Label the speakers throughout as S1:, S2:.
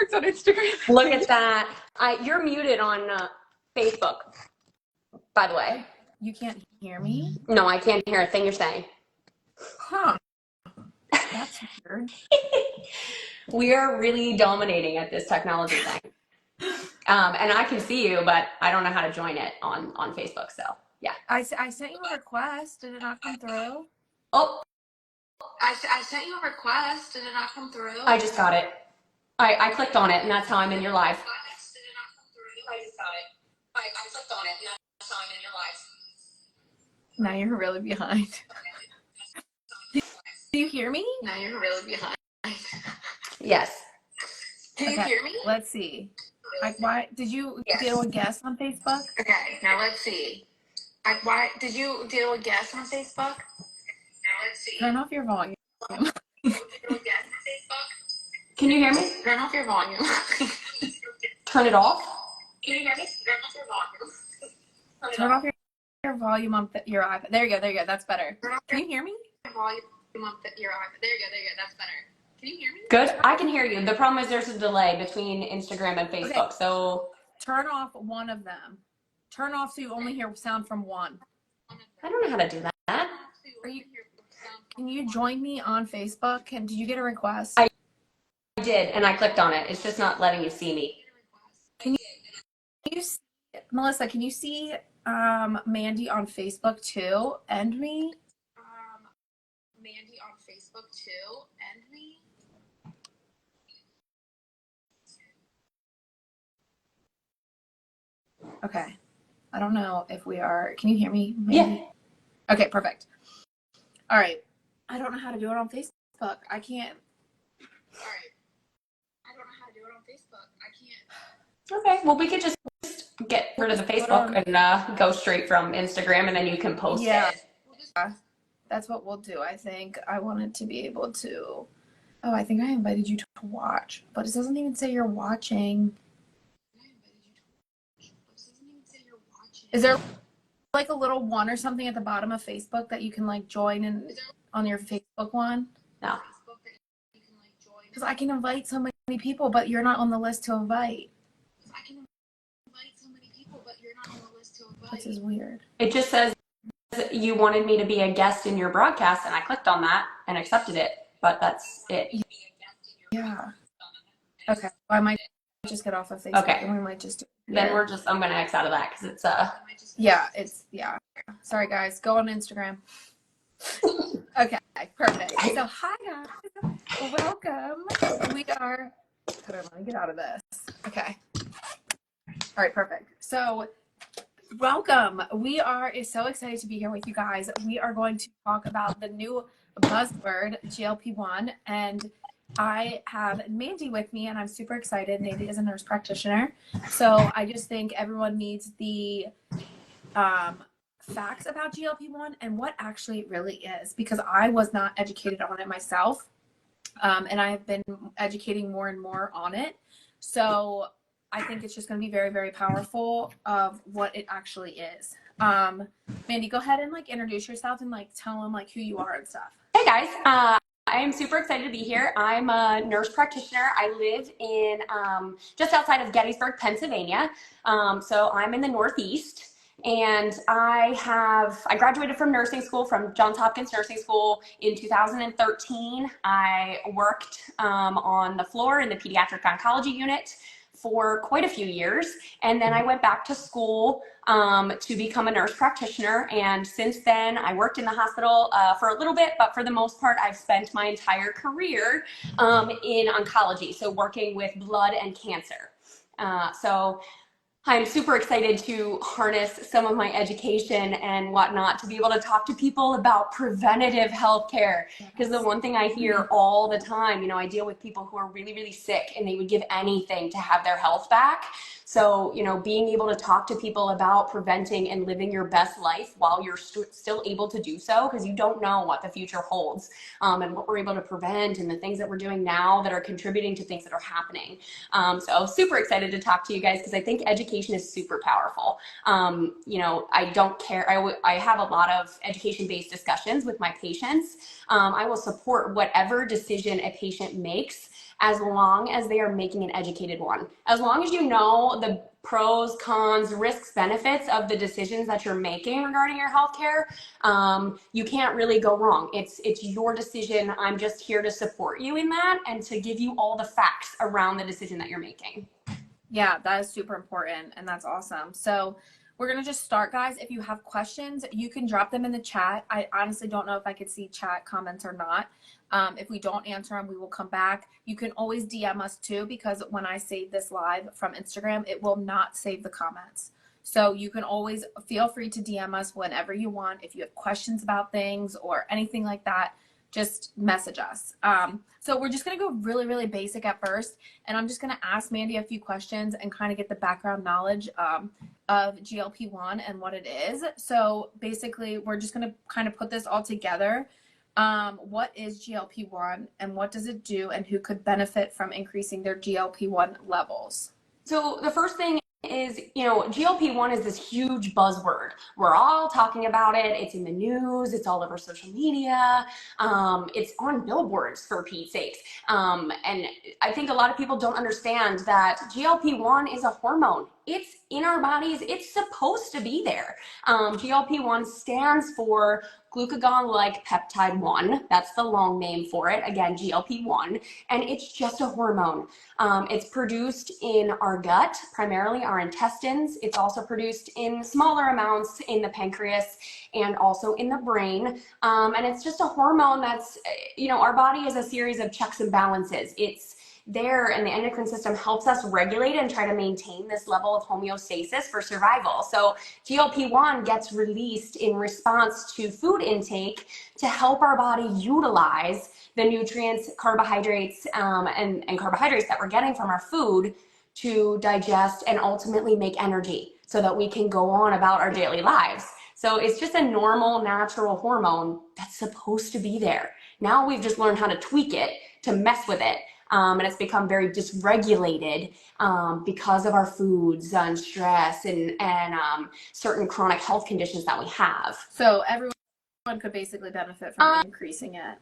S1: works on Instagram.
S2: Look at that. You're muted on Facebook, by the way.
S1: You can't hear me?
S2: No, I can't hear a thing you're saying.
S1: Huh. That's weird.
S2: We are really dominating at this technology thing. And I can see you, but I don't know how to join it on Facebook, so yeah.
S1: I sent you a request. Did it not come through?
S2: Oh,
S1: I sent you a request. Did it not come through?
S2: I just got it. I clicked on it, and that's how I'm in your live.
S1: Did it not come through? I just got it. I clicked on it, and that's how I'm in your live. Now you're really behind. Do you hear me? Now you're really behind.
S2: Yes.
S1: Can you hear me? Let's see. Like, why did you do a guest on Facebook? Okay, now let's see. Like, why did you do a guest on Facebook? Now let's see. Turn off your volume.
S2: Can you hear me?
S1: Turn off your volume.
S2: Turn it off?
S1: Can you hear me? Turn off your volume. Turn off your volume on your iPad. There you go. There you go. That's better. Can you hear me? Volume on your iPad. There you go. There you go. That's better. Can you hear me?
S2: Good. I can hear you. The problem is there's a delay between Instagram and Facebook. Okay. So
S1: turn off one of them. Turn off so you only hear sound from one.
S2: I don't know how to do that.
S1: Can you join me on Facebook? Did you get a request?
S2: I did, and I clicked on it. It's just not letting you see me.
S1: Can you see, Melissa, can you see Mandy on Facebook too? And me? Mandy on Facebook too? And me? Okay. I don't know if we are. Can you hear me? Maybe?
S2: Yeah.
S1: Okay, perfect. All right. I don't know how to do it on Facebook. I can't. All right. I don't know how to do it on Facebook. I can't.
S2: Okay. Well, we could just get rid of the Facebook and go straight from Instagram, and then you can post it.
S1: Yeah. That's what we'll do. I think I wanted to be able to. Oh, I think I invited you to watch, but it doesn't even say you're watching. Is there like a little one or something at the bottom of Facebook that you can like join in on your Facebook one?
S2: No.
S1: Because I can invite so many people, but you're not on the list to invite. This is weird.
S2: It just says you wanted me to be a guest in your broadcast, and I clicked on that and accepted it, but that's it.
S1: Yeah. Okay. Well, I might just get off of Facebook.
S2: Okay.
S1: And we might just do it.
S2: Then I'm gonna X out of that because it's
S1: yeah. Sorry guys, go on Instagram. Okay, perfect. So hi guys, welcome. We are. Hold on, let me get out of this. Okay. All right, perfect. So welcome. We are so excited to be here with you guys. We are going to talk about the new buzzword GLP-1, and I have Mandy with me, and I'm super excited. Mandy is a nurse practitioner, so I just think everyone needs the facts about GLP-1 and what actually it really is, because I was not educated on it myself, and I have been educating more and more on it. So I think it's just going to be very, very powerful of what it actually is. Mandy, go ahead and like introduce yourself and like tell them like who you are and stuff.
S2: Hey guys, I am super excited to be here. I'm a nurse practitioner. I live in just outside of Gettysburg, Pennsylvania. So I'm in the Northeast, and I graduated from nursing school, from Johns Hopkins Nursing School in 2013. I worked on the floor in the pediatric oncology unit for quite a few years, and then I went back to school to become a nurse practitioner, and since then I worked in the hospital for a little bit, but for the most part I've spent my entire career in oncology, so working with blood and cancer. So I'm super excited to harness some of my education and whatnot to be able to talk to people about preventative health care. Because the one thing I hear all the time, you know, I deal with people who are really, really sick and they would give anything to have their health back. So, you know, being able to talk to people about preventing and living your best life while you're still able to do so, because you don't know what the future holds, and what we're able to prevent and the things that we're doing now that are contributing to things that are happening. So super excited to talk to you guys, because I think education education is super powerful. You know, I don't care. I have a lot of education-based discussions with my patients. I will support whatever decision a patient makes as long as they are making an educated one. As long as you know the pros, cons, risks, benefits of the decisions that you're making regarding your healthcare, you can't really go wrong. It's your decision. I'm just here to support you in that and to give you all the facts around the decision that you're making.
S1: Yeah, that is super important, and that's awesome. So we're gonna just start, guys. If you have questions, you can drop them in the chat. I honestly don't know if I could see chat comments or not. If we don't answer them, we will come back. You can always DM us too, because when I save this live from Instagram, it will not save the comments. So you can always feel free to DM us whenever you want. If you have questions about things or anything like that, just message us. So we're just gonna go really, really basic at first, and I'm just gonna ask Mandy a few questions and kind of get the background knowledge of GLP-1 and what it is. So basically, we're just gonna kind of put this all together. What is GLP-1 and what does it do, and who could benefit from increasing their GLP-1 levels?
S2: So the first thing is, you know, GLP-1 is this huge buzzword. We're all talking about it. It's in the news. It's all over social media. It's on billboards, for Pete's sakes. And I think a lot of people don't understand that GLP-1 is a hormone. It's in our bodies. It's supposed to be there. GLP-1 stands for glucagon-like peptide 1. That's the long name for it. Again, GLP-1. And it's just a hormone. It's produced in our gut, primarily our intestines. It's also produced in smaller amounts in the pancreas and also in the brain. And it's just a hormone that's, you know, our body is a series of checks and balances. It's there, and the endocrine system helps us regulate and try to maintain this level of homeostasis for survival. So GLP-1 gets released in response to food intake to help our body utilize the nutrients, carbohydrates, and carbohydrates that we're getting from our food to digest and ultimately make energy so that we can go on about our daily lives. So it's just a normal, natural hormone that's supposed to be there. Now we've just learned how to tweak it to mess with it. And it's become very dysregulated because of our foods and stress and certain chronic health conditions that we have.
S1: So everyone could basically benefit from increasing it.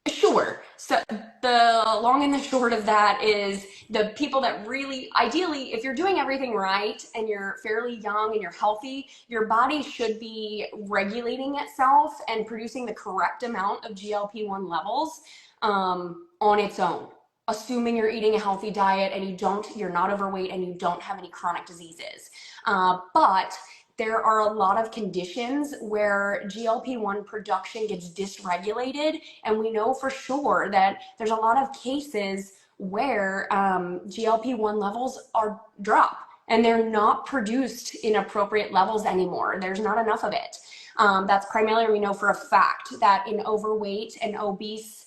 S2: Sure. So the long and the short of that is the people that really, ideally, if you're doing everything right and you're fairly young and you're healthy, your body should be regulating itself and producing the correct amount of GLP-1 levels on its own, assuming you're eating a healthy diet and you're not overweight and you don't have any chronic diseases. But there are a lot of conditions where GLP-1 production gets dysregulated, and we know for sure that there's a lot of cases where GLP-1 levels are drop and they're not produced in appropriate levels anymore. There's not enough of it. That's primarily, we know for a fact that in overweight and obese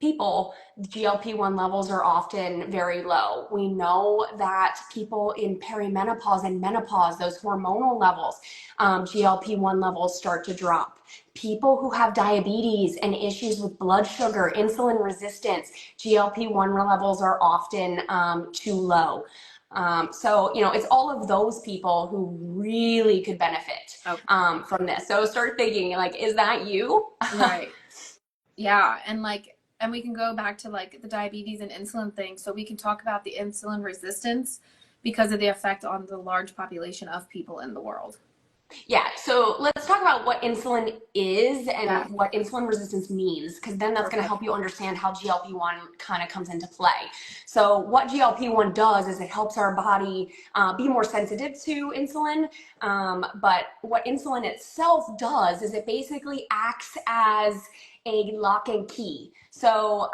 S2: people, GLP-1 levels are often very low. We know that people in perimenopause and menopause, those hormonal levels, GLP-1 levels start to drop. People who have diabetes and issues with blood sugar, insulin resistance, GLP-1 levels are often too low. So, you know, it's all of those people who really could benefit from this. So start thinking, like, is that you?
S1: Right. Yeah. And we can go back to like the diabetes and insulin thing. So we can talk about the insulin resistance because of the effect on the large population of people in the world.
S2: Yeah, so let's talk about what insulin is and what insulin resistance means, because then that's going to help you understand how GLP-1 kind of comes into play. So what GLP-1 does is it helps our body be more sensitive to insulin, but what insulin itself does is it basically acts as a lock and key. So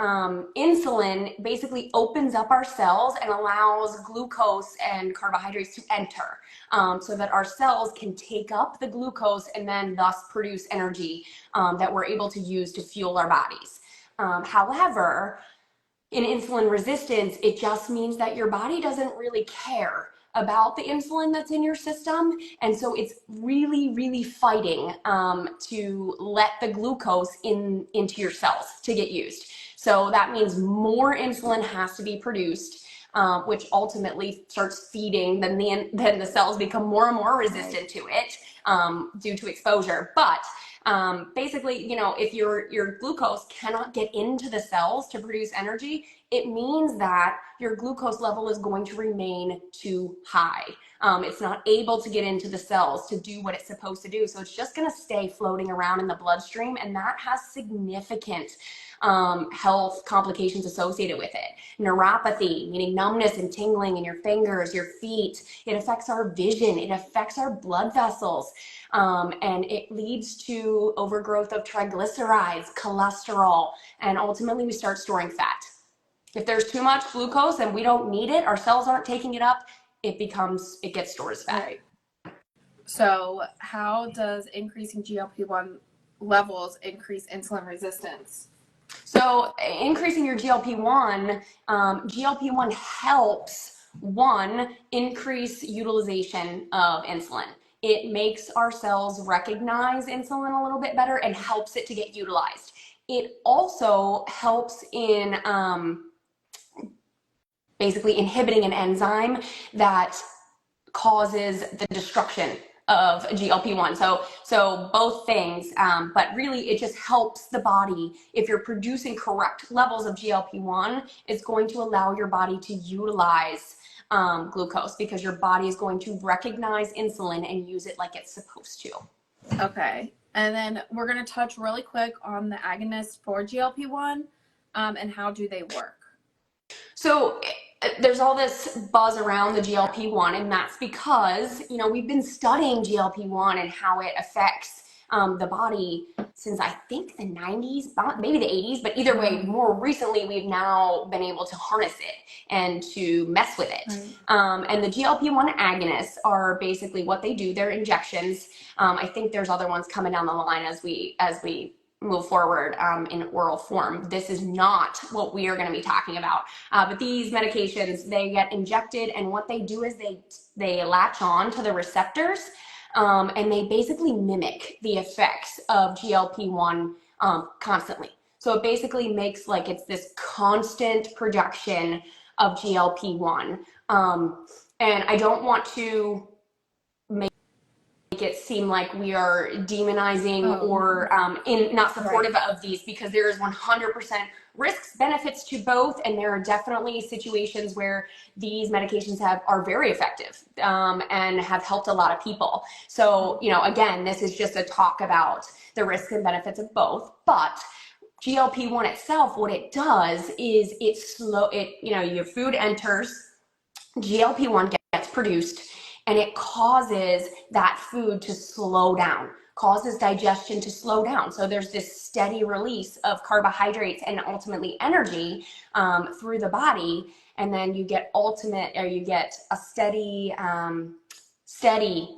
S2: insulin basically opens up our cells and allows glucose and carbohydrates to enter so that our cells can take up the glucose and then thus produce energy that we're able to use to fuel our bodies. However, in insulin resistance, it just means that your body doesn't really care about the insulin that's in your system. And so it's really, really fighting to let the glucose into your cells to get used. So that means more insulin has to be produced which ultimately starts feeding, then the cells become more and more resistant to it due to exposure. But basically, if your glucose cannot get into the cells to produce energy, it means that your glucose level is going to remain too high. It's not able to get into the cells to do what it's supposed to do. So it's just going to stay floating around in the bloodstream, and that has significant health complications associated with it. Neuropathy, meaning numbness and tingling in your fingers, your feet. It affects our vision. It affects our blood vessels. And it leads to overgrowth of triglycerides, cholesterol, and ultimately we start storing fat. If there's too much glucose and we don't need it, our cells aren't taking it up, it gets stored as fat.
S1: Right. So how does increasing GLP-1 levels increase insulin resistance?
S2: So increasing your GLP-1 helps, one, increase utilization of insulin. It makes our cells recognize insulin a little bit better and helps it to get utilized. It also helps in basically inhibiting an enzyme that causes the destruction of GLP-1. So both things, but really it just helps the body. If you're producing correct levels of GLP-1, it's going to allow your body to utilize glucose, because your body is going to recognize insulin and use it like it's supposed to.
S1: Okay. And then we're going to touch really quick on the agonists for GLP-1 and how do they work?
S2: So there's all this buzz around the GLP-1, and that's because, we've been studying GLP-1 and how it affects the body since I think the 90s, maybe the 80s, but either way, more recently, we've now been able to harness it and to mess with it. Right. And the GLP-1 agonists are basically what they do. They're injections. I think there's other ones coming down the line as we move forward in oral form. This is not what we are going to be talking about. But these medications, they get injected, and what they do is they latch on to the receptors, and they basically mimic the effects of GLP-1 constantly. So it basically makes it's this constant production of GLP-1. And I don't want to make it seem like we are demonizing or not supportive of these, because there is 100% risks, benefits to both, and there are definitely situations where these medications are very effective and have helped a lot of people. So, again, this is just a talk about the risks and benefits of both, but GLP-1 itself, what it does is your food enters, GLP-1 gets produced, and it causes that food to slow down, causes digestion to slow down. So there's this steady release of carbohydrates and ultimately energy through the body, and then you get a steady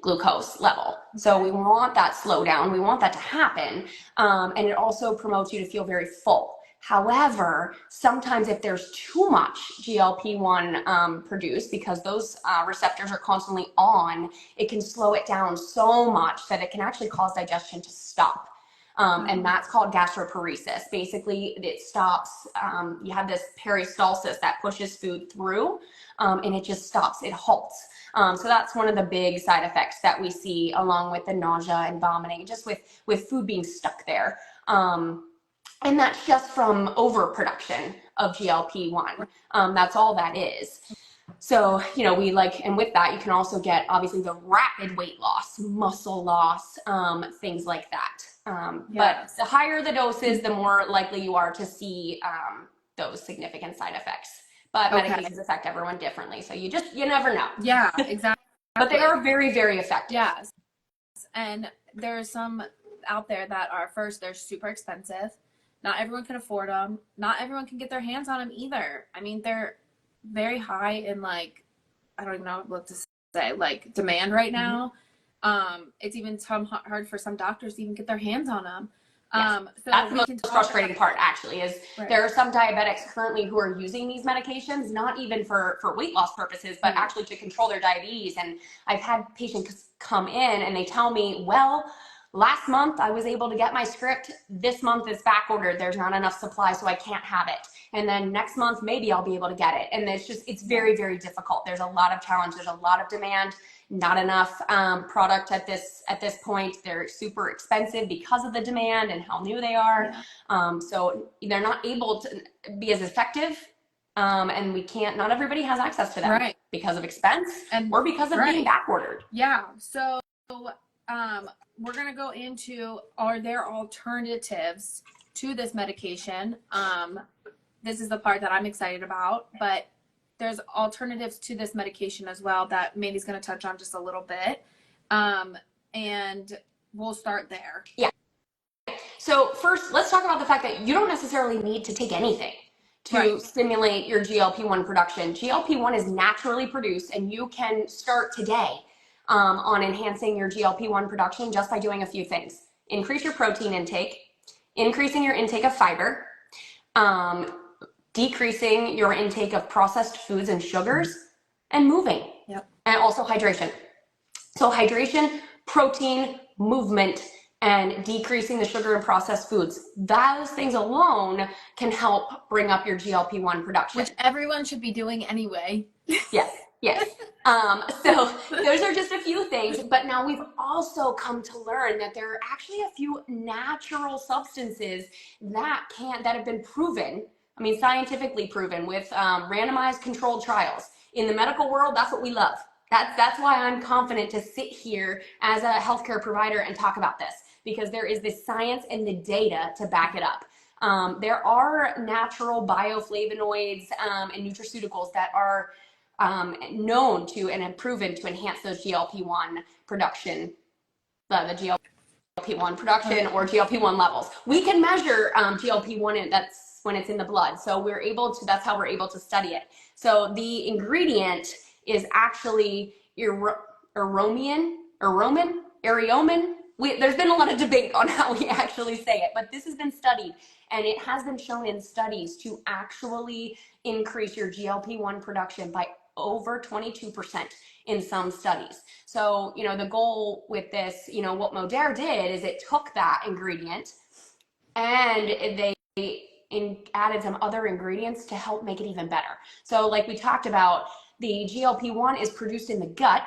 S2: glucose level. So we want that slow down. We want that to happen. And it also promotes you to feel very full. However, sometimes if there's too much GLP-1 produced, because those receptors are constantly on, it can slow it down so much that it can actually cause digestion to stop. And that's called gastroparesis. Basically, it stops, you have this peristalsis that pushes food through, and it just stops, it halts. So that's one of the big side effects that we see, along with the nausea and vomiting, just with food being stuck there. And that's just from overproduction of GLP-1. That's all that is. So, and with that, you can also get, obviously, the rapid weight loss, muscle loss, things like that. But the higher the doses, the more likely you are to see those significant side effects. But medications affect everyone differently. So you never know.
S1: Yeah, exactly.
S2: But they are very, very effective.
S1: Yes. And there's some out there that are, first, they're super expensive. Not everyone can afford them. Not everyone can get their hands on them either. I mean, they're very high in I don't even know what to say, demand right now. It's even hard for some doctors to even get their hands on them.
S2: Yes.
S1: So
S2: that's the most frustrating part, actually, is there are some diabetics currently who are using these medications, not even for weight loss purposes, but actually to control their diabetes. And I've had patients come in and they tell me, well, Last month, I was able to get my script. This month is back ordered. There's not enough supply, so I can't have it. And then next month, maybe I'll be able to get it. And it's very, very difficult. There's a lot of challenge. There's a lot of demand, not enough product at this point. They're super expensive because of the demand and how new they are. So they're not able to be as effective. And we can't, not everybody has access to them because of expense or because of being back ordered.
S1: Yeah. So, we're going to go into, are there alternatives to this medication? This is the part that I'm excited about, but there's alternatives to this medication as well that Mandy's going to touch on just a little bit. And we'll start there.
S2: Yeah. So first, let's talk about the fact that you don't necessarily need to take anything to stimulate your GLP-1 production. GLP-1 is naturally produced, and you can start today on enhancing your GLP-1 production just by doing a few things. Increase your protein intake, increasing your intake of fiber, decreasing your intake of processed foods and sugars, and moving. And also hydration. So hydration, protein, movement, and decreasing the sugar and processed foods. Those things alone can help bring up your GLP-1 production.
S1: Which everyone should be doing anyway.
S2: Yes. So those are just a few things, but now we've also come to learn that there are actually a few natural substances that have been proven, scientifically proven with randomized controlled trials. In the medical world, that's what we love. That's why I'm confident to sit here as a healthcare provider and talk about this, because there is the science and the data to back it up. There are natural bioflavonoids and nutraceuticals that are known to and have proven to enhance those GLP-1 production, the GLP-1 production or GLP-1 levels. We can measure GLP-1, and that's when it's in the blood. So that's how we're able to study it. So the ingredient is actually Areomen. There's been a lot of debate on how we actually say it, but this has been studied, and it has been shown in studies to actually increase your GLP-1 production by over 22% in some studies. So, the goal with this, what Modere did is it took that ingredient and they added some other ingredients to help make it even better. So like we talked about, the GLP-1 is produced in the gut.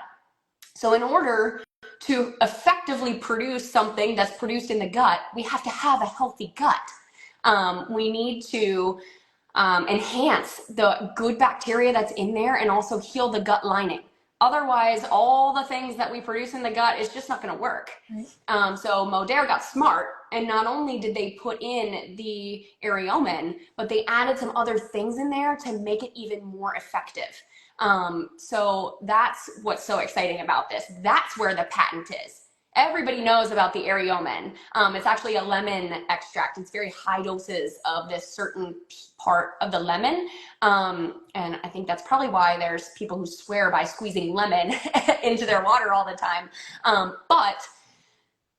S2: So in order to effectively produce something that's produced in the gut, we have to have a healthy gut. We need to enhance the good bacteria that's in there and also heal the gut lining. Otherwise, all the things that we produce in the gut is just not going to work. So Modere got smart, and not only did they put in the Areomen, but they added some other things in there to make it even more effective. So that's what's so exciting about this. That's where the patent is. Everybody knows about the Areomen. It's actually a lemon extract. It's very high doses of this certain part of the lemon. And I think that's probably why there's people who swear by squeezing lemon into their water all the time. But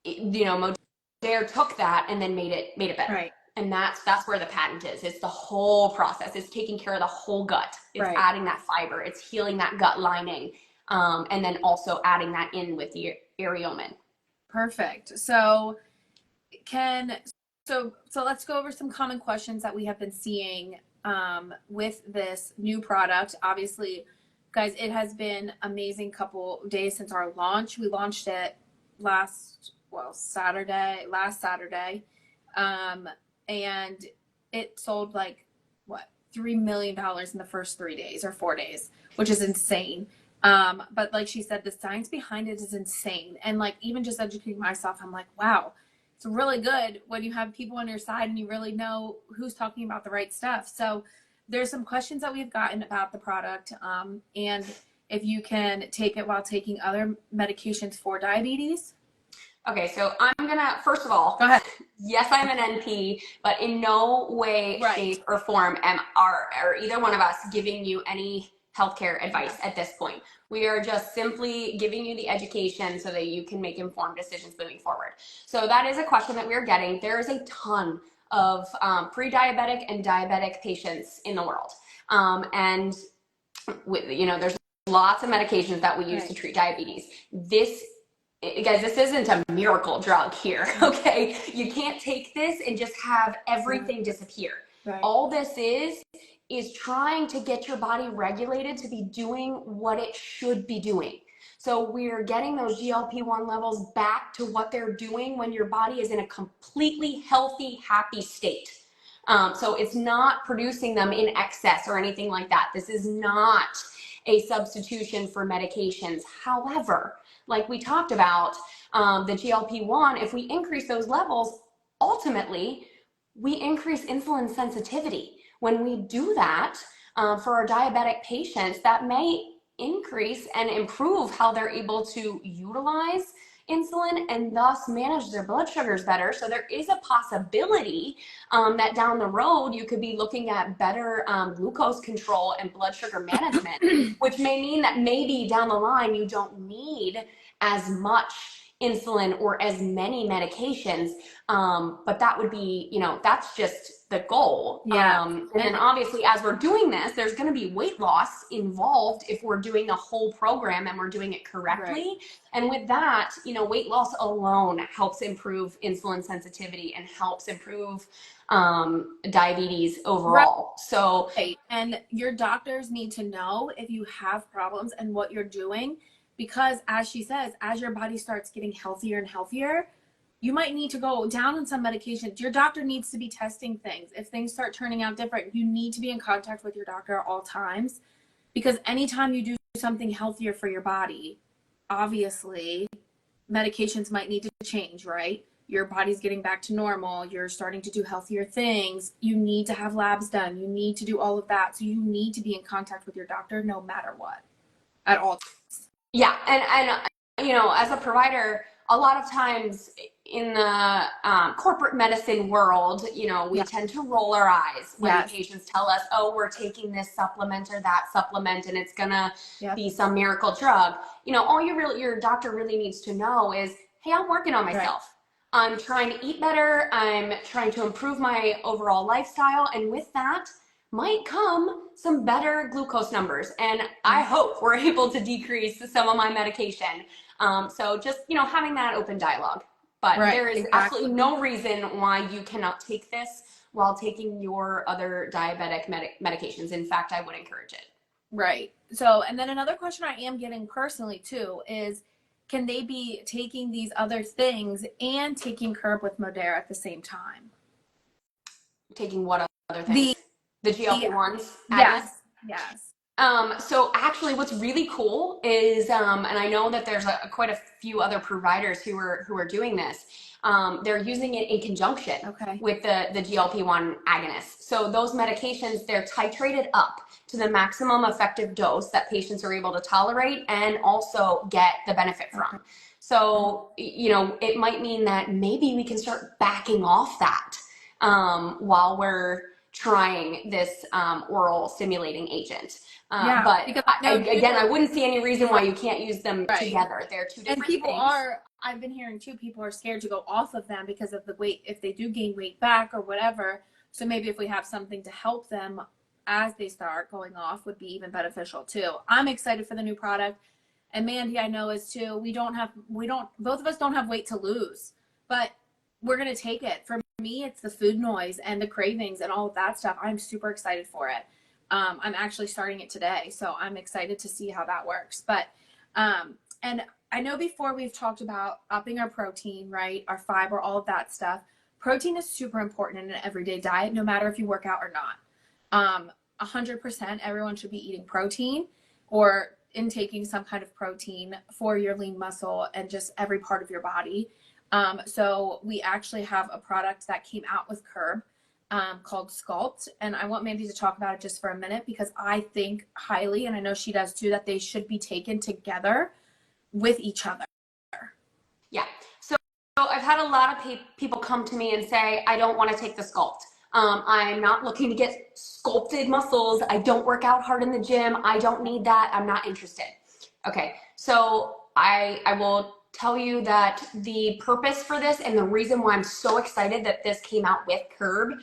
S2: Modere took that and then made it better.
S1: Right.
S2: And that's where the patent is. It's the whole process. It's taking care of the whole gut. It's adding that fiber. It's healing that gut lining. And then also adding that in with the Areomen.
S1: Perfect. So let's go over some common questions that we have been seeing with this new product. Obviously, guys, it has been amazing couple days since our launch. We launched it last Saturday. And it sold $3 million in the first 3 days or 4 days, which is insane. But like she said, the science behind it is insane. And even just educating myself, I'm like, wow, it's really good when you have people on your side and you really know who's talking about the right stuff. So there's some questions that we've gotten about the product. And if you can take it while taking other medications for diabetes.
S2: Okay, so I'm gonna, first of all,
S1: go ahead.
S2: Yes, I'm an NP, but in no way, shape, or form are either one of us giving you any healthcare advice at this point. We are just simply giving you the education so that you can make informed decisions moving forward. So that is a question that we're getting. There is a ton of pre-diabetic and diabetic patients in the world. And there's lots of medications that we use to treat diabetes. This guys, this isn't a miracle drug here, okay? You can't take this and just have everything disappear.
S1: Right.
S2: All this is trying to get your body regulated to be doing what it should be doing. So we're getting those GLP-1 levels back to what they're doing when your body is in a completely healthy, happy state. So it's not producing them in excess or anything like that. This is not a substitution for medications. However, like we talked about, the GLP-1, if we increase those levels, ultimately, we increase insulin sensitivity. When we do that, for our diabetic patients, that may increase and improve how they're able to utilize insulin and thus manage their blood sugars better. So there is a possibility that down the road you could be looking at better glucose control and blood sugar management, which may mean that maybe down the line you don't need as much insulin or as many medications, but that would be, that's just the goal.
S1: Yeah.
S2: And then obviously as we're doing this, there's going to be weight loss involved if we're doing the whole program and we're doing it correctly. Right. And with that, weight loss alone helps improve insulin sensitivity and helps improve diabetes overall. Right. So,
S1: and your doctors need to know if you have problems and what you're doing. Because as she says, as your body starts getting healthier and healthier, you might need to go down on some medications. Your doctor needs to be testing things. If things start turning out different, you need to be in contact with your doctor at all times. Because anytime you do something healthier for your body, obviously, medications might need to change, right? Your body's getting back to normal. You're starting to do healthier things. You need to have labs done. You need to do all of that. So you need to be in contact with your doctor no matter what, at all times.
S2: Yeah, and as a provider, a lot of times in the corporate medicine world, we tend to roll our eyes when patients tell us, oh, we're taking this supplement or that supplement and it's gonna be some miracle drug. All your doctor really needs to know is, hey, I'm working on myself. Right. I'm trying to eat better. I'm trying to improve my overall lifestyle. And with that might come some better glucose numbers. And I hope we're able to decrease some of my medication. So just, having that open dialogue. But there is absolutely no reason why you cannot take this while taking your other diabetic medications. In fact, I would encourage it.
S1: Right. So, and then another question I am getting personally too is, can they be taking these other things and taking Curb with Modera at the same time?
S2: Taking what other things? The GLP-1s?
S1: Yes.
S2: So actually what's really cool is, and I know that there's quite a few other providers who are doing this. They're using it in conjunction with the GLP-1 agonists. So those medications, they're titrated up to the maximum effective dose that patients are able to tolerate and also get the benefit from. So, it might mean that maybe we can start backing off that while we're trying this oral stimulating agent. But I wouldn't see any reason why you can't use them together. They're two different things.
S1: I've been hearing too, people are scared to go off of them because of the weight, if they do gain weight back or whatever. So maybe if we have something to help them as they start going off would be even beneficial too. I'm excited for the new product. And Mandy, I know is too. Both of us don't have weight to lose, but we're going to take it. For me, it's the food noise and the cravings and all of that stuff. I'm super excited for it. I'm actually starting it today, so I'm excited to see how that works. But, and I know before we've talked about upping our protein, right? Our fiber, all of that stuff. Protein is super important in an everyday diet, no matter if you work out or not. 100% everyone should be eating protein or intaking some kind of protein for your lean muscle and just every part of your body. So we actually have a product that came out with Curb called Sculpt. And I want Mandy to talk about it just for a minute because I think highly, and I know she does too, that they should be taken together with each other.
S2: Yeah. So I've had a lot of people come to me and say, I don't want to take the Sculpt. I'm not looking to get sculpted muscles. I don't work out hard in the gym. I don't need that. I'm not interested. Okay. So I will tell you that the purpose for this and the reason why I'm so excited that this came out with Curb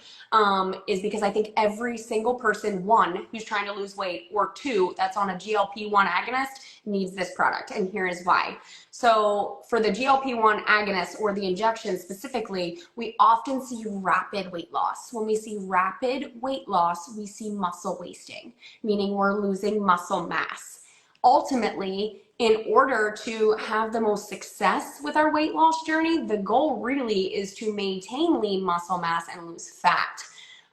S2: is because I think every single person, one, who's trying to lose weight, or two, that's on a GLP-1 agonist needs this product. And here is why. So for the GLP-1 agonist or the injection specifically, we often see rapid weight loss. When we see rapid weight loss, we see muscle wasting, meaning we're losing muscle mass. Ultimately, in order to have the most success with our weight loss journey, the goal really is to maintain lean muscle mass and lose fat.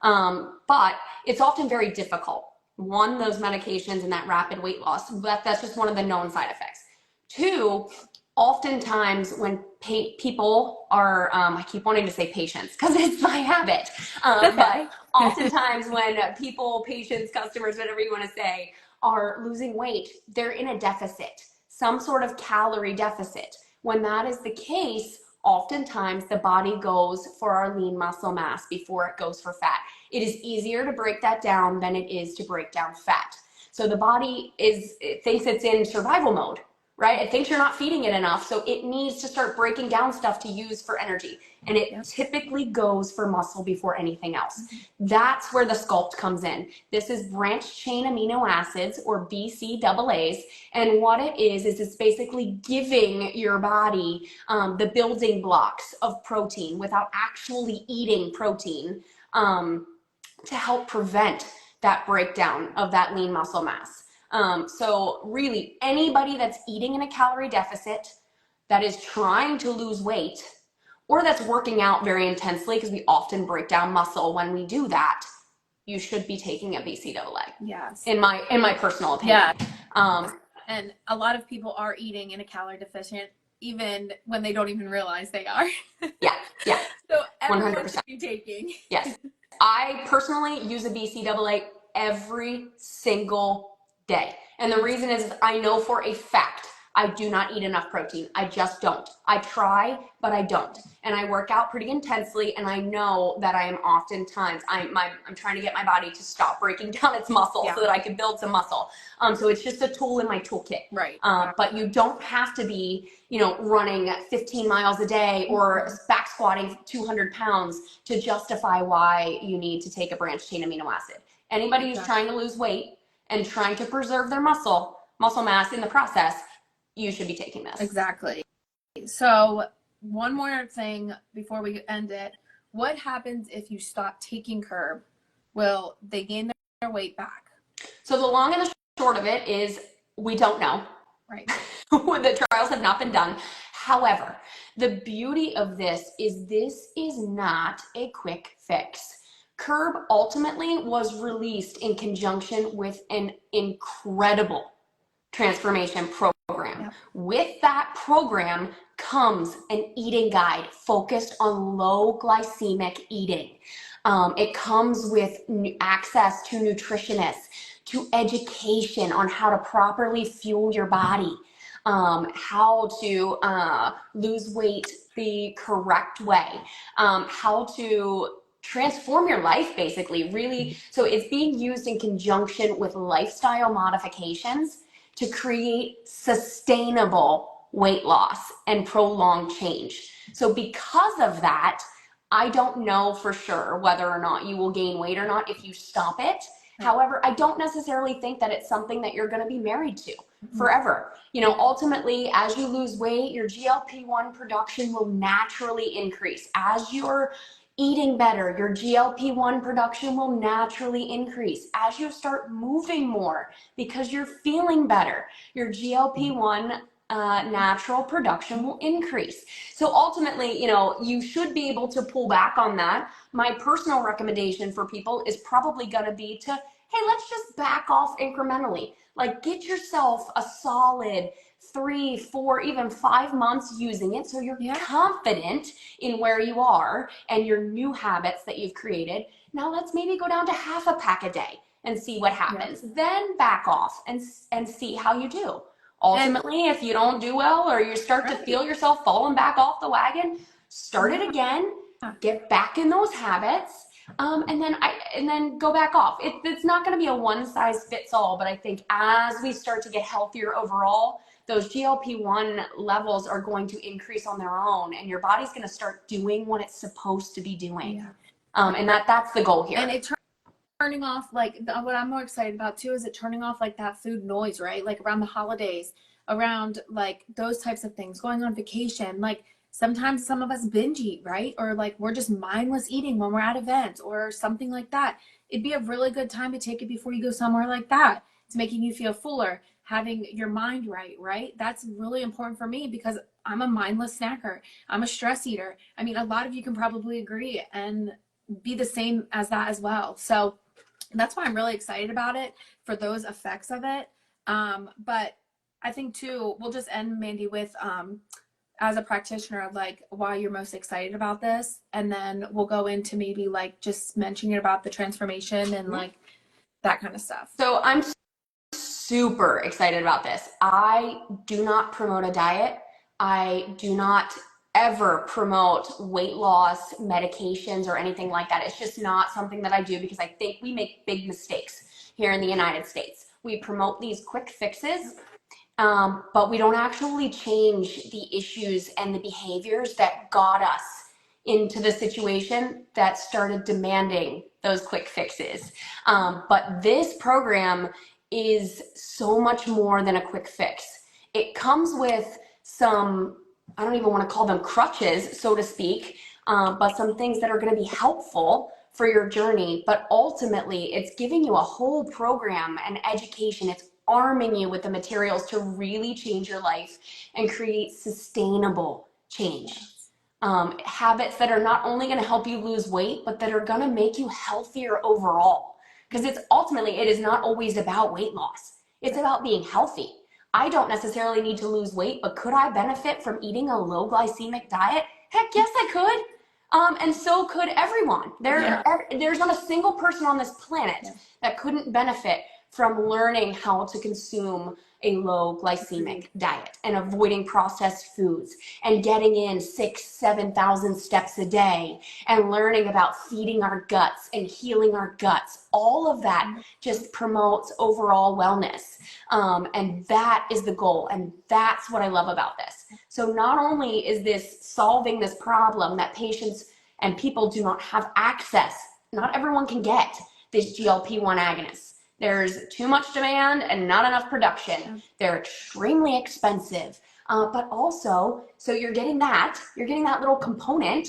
S2: But it's often very difficult. One, those medications and that rapid weight loss, that's just one of the known side effects. Two, oftentimes when people are, I keep wanting to say patients because it's my habit, but oftentimes when people, patients, customers, whatever you want to say, are losing weight, they're in a deficit, some sort of calorie deficit. When that is the case, oftentimes the body goes for our lean muscle mass before it goes for fat. It is easier to break that down than it is to break down fat. So the body thinks it's in survival mode, right? It thinks you're not feeding it enough, so it needs to start breaking down stuff to use for energy. And it typically goes for muscle before anything else. That's where the Sculpt comes in. This is branched chain amino acids, or BCAAs, and what it is it's basically giving your body the building blocks of protein without actually eating protein to help prevent that breakdown of that lean muscle mass. So really, anybody that's eating in a calorie deficit, that is trying to lose weight, or that's working out very intensely, because we often break down muscle when we do that, you should be taking a BCAA.
S1: Yes.
S2: In my personal opinion.
S1: Yeah. And a lot of people are eating in a calorie deficient, even when they don't even realize they are.
S2: Yeah.
S1: So everyone
S2: 100%.
S1: should be taking.
S2: Yes. I personally use a BCAA every single day. And the reason is I know for a fact I do not eat enough protein. I just don't. I try, but I don't. And I work out pretty intensely, and I know that I am oftentimes, I'm trying to get my body to stop breaking down its muscle so that I can build some muscle. So it's just a tool in my toolkit.
S1: Right.
S2: But you don't have to be, running 15 miles a day or back squatting 200 pounds to justify why you need to take a branched chain amino acid. Anybody who's trying to lose weight and trying to preserve their muscle mass in the process, you should be taking this.
S1: Exactly. So one more thing before we end it. What happens if you stop taking Curb? Will they gain their weight back?
S2: So the long and the short of it is we don't know.
S1: Right.
S2: The trials have not been done. However, the beauty of this is not a quick fix. Curb ultimately was released in conjunction with an incredible transformation program. Yep. With that program comes an eating guide focused on low glycemic eating. It comes with access to nutritionists, to education on how to properly fuel your body, how to lose weight the correct way, how to transform your life, basically, really. So it's being used in conjunction with lifestyle modifications to create sustainable weight loss and prolonged change. So because of that, I don't know for sure whether or not you will gain weight or not if you stop it. However, I don't necessarily think that it's something that you're going to be married to forever. Ultimately, as you lose weight, your GLP-1 production will naturally increase. As you're eating better, your GLP-1 production will naturally increase. As you start moving more because you're feeling better, your GLP-1 natural production will increase. So ultimately, you should be able to pull back on that. My personal recommendation for people is probably going to be to, hey, let's just back off incrementally. Like, get yourself a solid 3, 4, even 5 months using it so you're confident in where you are and your new habits that you've created. Now let's maybe go down to half a pack a day and see what happens. Then back off and see how you do. Ultimately, if you don't do well or you start to feel yourself falling back off the wagon, start it again, get back in those habits, and then go back off. It's not going to be a one size fits all, but I think as we start to get healthier overall, those GLP-1 levels are going to increase on their own, and your body's going to start doing what it's supposed to be doing.
S1: Yeah.
S2: And that's the goal here.
S1: And it turning off, like, what I'm more excited about too is it turning off like that food noise, right? Like around the holidays, around like those types of things, going on vacation. Like sometimes some of us binge eat, right? Or like we're just mindless eating when we're at events or something like that. It'd be a really good time to take it before you go somewhere like that. It's making you feel fuller, having your mind right? That's really important for me because I'm a mindless snacker. I'm a stress eater. I mean, a lot of you can probably agree and be the same as that as well. So that's why I'm really excited about it, for those effects of it. But I think too, we'll just end, Mandy, with as a practitioner of like why you're most excited about this, and then we'll go into maybe like just mentioning about the transformation and like that kind of stuff.
S2: So I'm super excited about this. I do not promote a diet. I do not ever promote weight loss medications or anything like that. It's just not something that I do because I think we make big mistakes here in the United States. We promote these quick fixes, but we don't actually change the issues and the behaviors that got us into the situation that started demanding those quick fixes. But this program is so much more than a quick fix. It comes with some, I don't even want to call them crutches, so to speak, but some things that are going to be helpful for your journey. But ultimately, it's giving you a whole program and education. It's arming you with the materials to really change your life and create sustainable change. Habits that are not only going to help you lose weight, but that are going to make you healthier overall. Because it's ultimately, it is not always about weight loss. It's about being healthy. I don't necessarily need to lose weight, but could I benefit from eating a low glycemic diet? Heck yes, I could. And so could everyone. There's not a single person on this planet that couldn't benefit from learning how to consume a low glycemic diet and avoiding processed foods and getting in 7,000 steps a day and learning about feeding our guts and healing our guts. All of that just promotes overall wellness. And that is the goal. And that's what I love about this. So not only is this solving this problem that patients and people do not have access, not everyone can get this GLP-1 agonist. There's too much demand and not enough production. They're extremely expensive, but also, so you're getting that little component,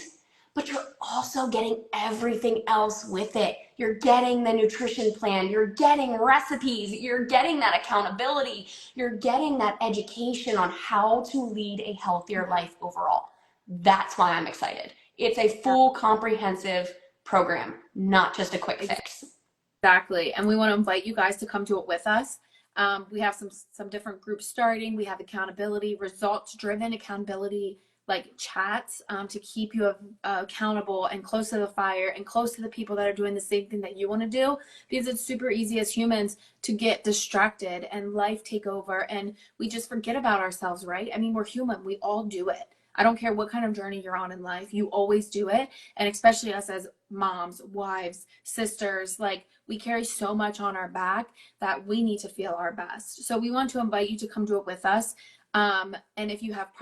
S2: but you're also getting everything else with it. You're getting the nutrition plan, you're getting recipes, you're getting that accountability, you're getting that education on how to lead a healthier life overall. That's why I'm excited. It's a full comprehensive program, not just a quick fix.
S1: Exactly. And we want to invite you guys to come to it with us. We have some different groups starting. We have accountability, results driven accountability, like chats, to keep you accountable and close to the fire and close to the people that are doing the same thing that you want to do, because it's super easy as humans to get distracted and life take over and we just forget about ourselves, right? I mean, we're human. We all do it. I don't care what kind of journey you're on in life, you always do it. And especially us as moms, wives, sisters, like we carry so much on our back that we need to feel our best. So we want to invite you to come do it with us. And if you have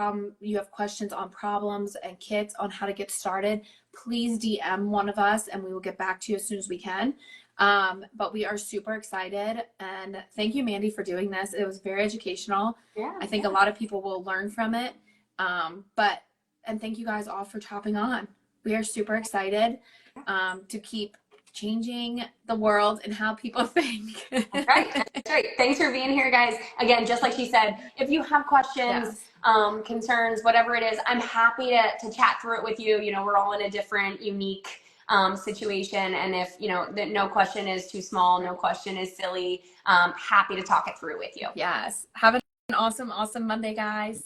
S1: questions on problems and kits on how to get started, please DM one of us and we will get back to you as soon as we can. But we are super excited, and thank you, Mandy, for doing this. It was very educational. I think a lot of people will learn from it. And thank you guys all for chopping on. We are super excited to keep changing the world and how people think.
S2: That's right. That's right. Thanks for being here, guys. Again, just like she said, if you have questions, concerns, whatever it is, I'm happy to chat through it with you. You know, we're all in a different, unique situation. And if, you know, that no question is too small, no question is silly, happy to talk it through with you.
S1: Yes. Have an awesome, awesome Monday, guys.